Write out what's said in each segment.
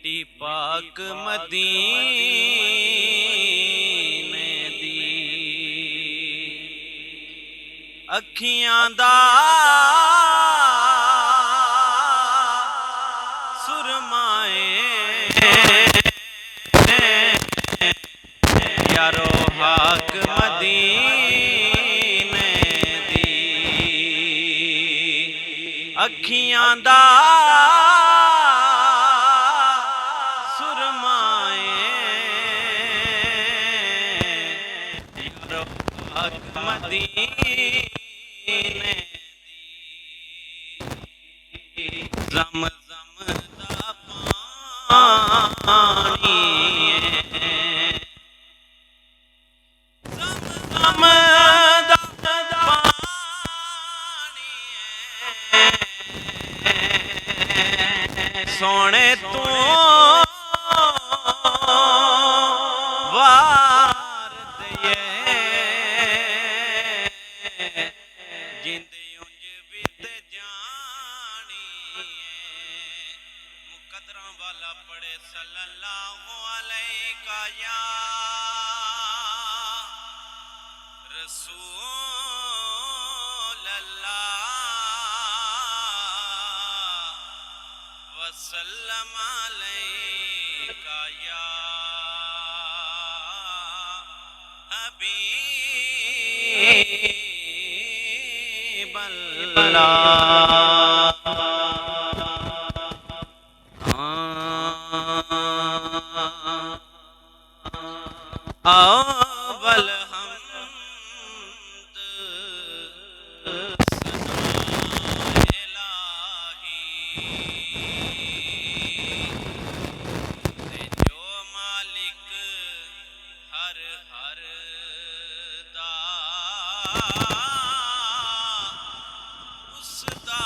मिट्टी पाक मदीने दी अखियां दा सुरमाए यारो हाक मदीने दी अखियां दा मदीने दी जम जम दा पानी जम जम दा पानी सोने तू वाला पढ़े सल्लल्लाहु अलैका या रसूल अल्लाह वसल्लम अलैका या हबीब अल्लाह। अव्वल हम्द सना इलाही जो मालिक हर हर दा उसदा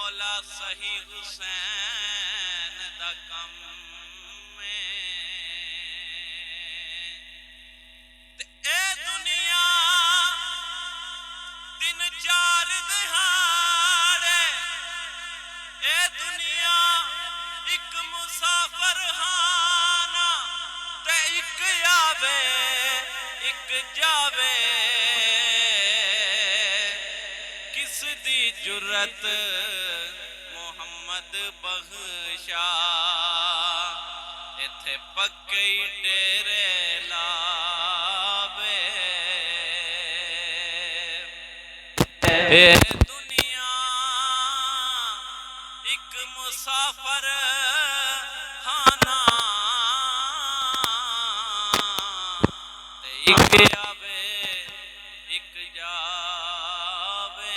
मौला सही हुसैन दा कम ते ए दुनिया दिन चार दिहाड़े ए दुनिया एक मुसाफर हाना ते एक आवे एक जावे किस दी जुर्रत मोहम्मद बख्शा इथे पक्के डेरे लावे दुनिया एक मुसाफर खाना एक आवे एक जावे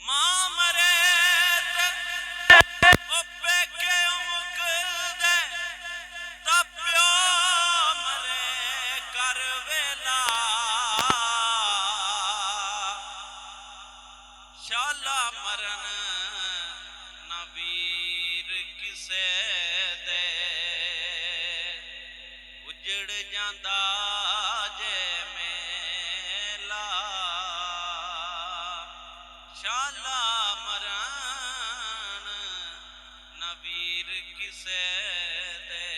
मां मरे ओ पेके मुकदे ता प्यो मरे कर वेला शाला मरन ना वीर किसे दे उजड़ जांदा जे मेला शाला मरन ना वीर किसे दे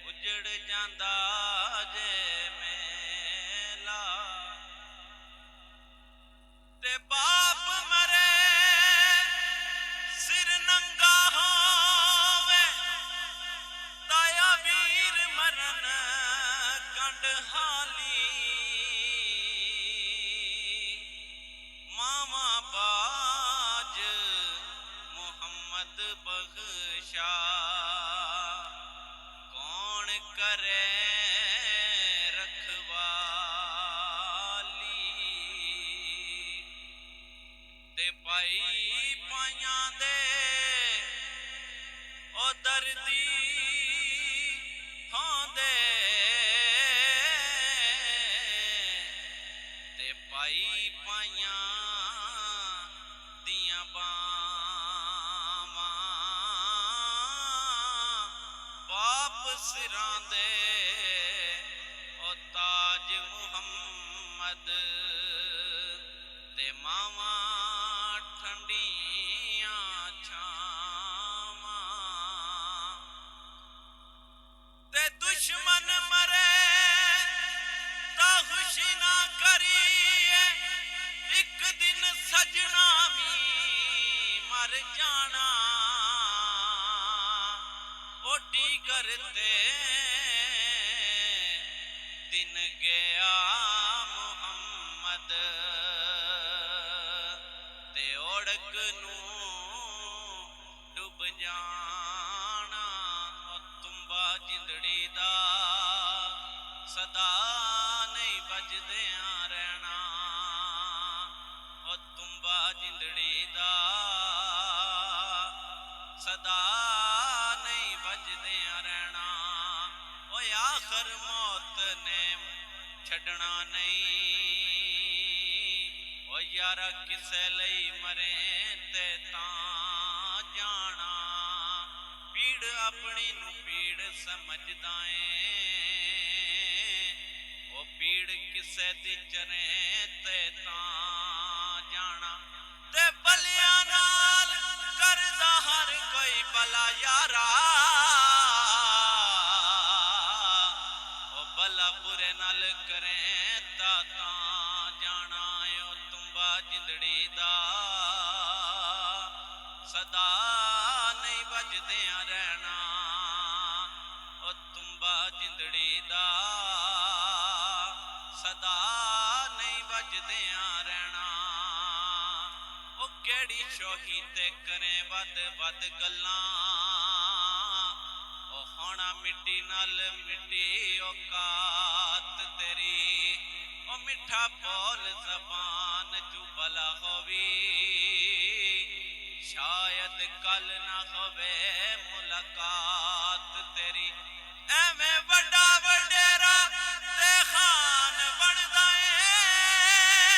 उजड़ जांदा जे मेला ते बाप मरे सिर नंगा होवे ताया वीर मरन कंडहाली मामा बाज मोहम्मद बख्शा कौन करे रखवाली ते पाई पाइयां दे ओ दर्दी होंदे ते पाई पाइयां दियां बावां बाप सिरां दे ओ ताज मुहम्मद ते मावा ठंडियां छावां ते दुश्मन मरे ता खुशी ना करिए एक दिन सजना भी मर जाना ओटी करते दिन गया मुहम्मद ते ओड़क नू डुब जाना ओ तुम्बा जिंदड़ी दा सदा नहीं बजदियां रहना ओ तुम्बा जिंदड़ी दा सदा नहीं बजदियां रहना ओ आखर मौत ने छड़ना नहीं ओ यारा किसे लई मरे ते तां जाना पीड़ अपनी नू पीड़ समझदा ऐ ओ पीड़ किसे दी चरे ते तां जाना ते बलियां नाल करदा हर कोई भला यारा ओ भला बुरे नाल करे तां जाना ओ तुम्बा जिंदड़ी दा सदा नहीं बजदियां रहना ओ तुम्बा जिंदड़ी दा सदा नहीं बजदियां रहना ओ केड़ी शोही ते करे वद वद गल्लां ओ होना मिट्टी नाल मिट्टी औकात तेरी ओ मिठा बोल जबान जू भला होवी शायद कल ना होवे मुलाकात तेरी एवें बड़ा वडेरा ते खान बनदा ऐ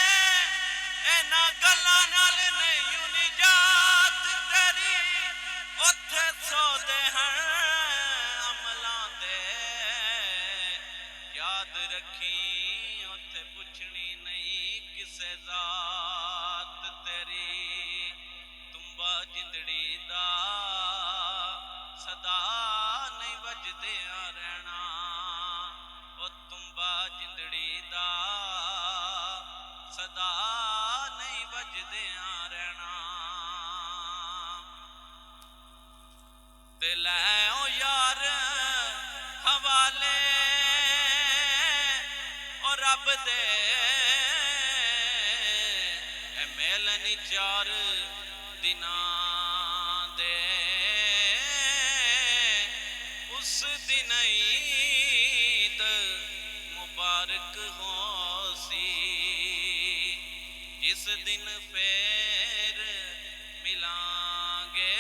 से जात तेरी तुम्बा जिंदड़ी दा सदा नहीं वजदिया रहना ओ तुम्बा जिंदड़ी दा सदा नहीं वजदिया रहना ते लै ओ यार हवाले और रब दे मेलन चार दिना दे उस दिन ईद मुबारक हो सी जिस दिन फेर मिलांगे